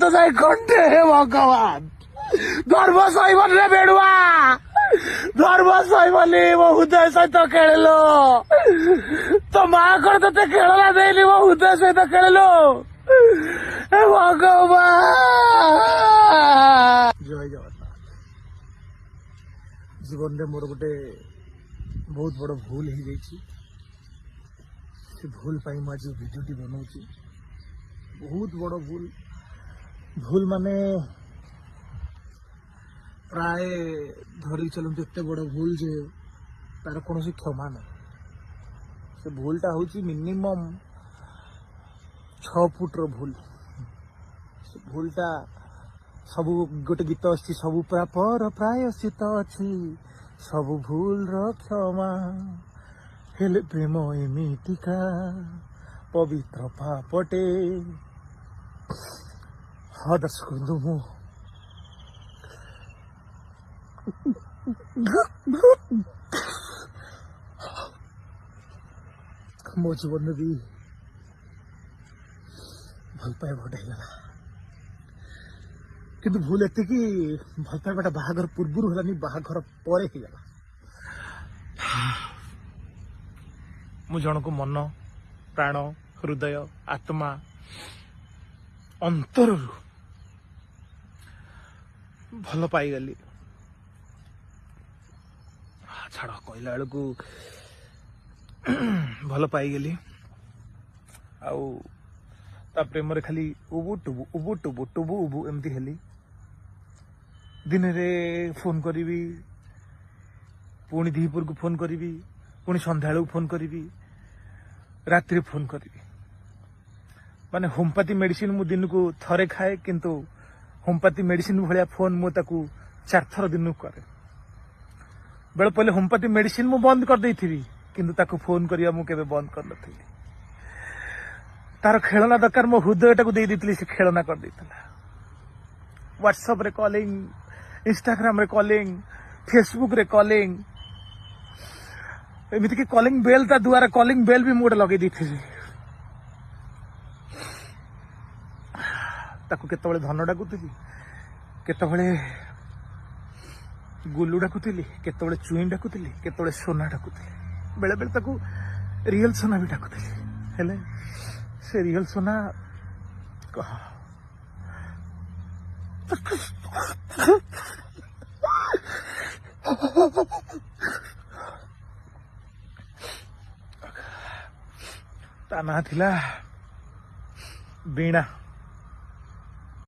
तो जाए कंठे हे भगवान धर्म सैबन रे बेड़ुआ धर्म सैबनी मो हृदय सहित खेलिलो तो माँ कौन ते खेलना देली मो हृदय सहित खेलिलो हे भगवान। जय जगन्नाथ। जीवन में मोर गोटे बहुत बड़ भूल हो जाइए से भूल पाई आज भिडियोटी बनाऊँ बहुत बड़ भूल भूल माने प्राय धरी चलते एत बड़ भूल जे तार कौन क्षमा ना से भूलटा हूँ मिनिमम 6 फुट्र भूल से भूलटा सबू गोटे गीत अच्छी सबू पर प्रायश्चित अच्छी सबू भूल क्षमा हेले प्रेम एमितिका पवित्र पापटे। हाँ दर्शक बिंदु मो जीवन में भी भल पाए बढ़ेगा किंतु भूल एत कि भल पाइबाटा बाहागर पूर्व है बाहागर पर मु जन को मन प्राण हृदय आत्मा अंतर भल पाईगली छाड़ कहला बेलू भल पाईगली आ प्रेम खाली उबु टुबु उबु टुबु टुबु उबु एमती हेली दिन रे फोन करी पुणी दीपुर को फोन करी पुणी संध्या फोन करी रात्रि फोन करी माने होम्योपैथी मेडिसिन मु दिन को थरे खाए किंतु होम्योपैथी मेडिसिन भाया फोन मु 4 थर दिन को करे बेले पहले होम्योपैथी मेडिसिन मु बंद कर देथि किंतु ताको फोन करिया मु केबे बंद कर नथि तार खेलना दरकार मो हृदय टाको दे देथि से खेलना कर देथला व्हाट्सएप रे कॉलिंग इंस्टाग्राम रे कॉलिंग फेसबुक रे कॉलिंग एमिति कि कॉलिंग बेल ता द्वारा कॉलिंग बेल भी मोड लगे देथि ताको केतबेले धन डाकुथि केतबेले गुल्लू डाकुथि केतबेले चुई डाकुथि केतबेले सोना डाकुथि बेले बेले ताको रियल सोना भी डाकुथि हेले से रियल सोना ता ना थिला बीणा।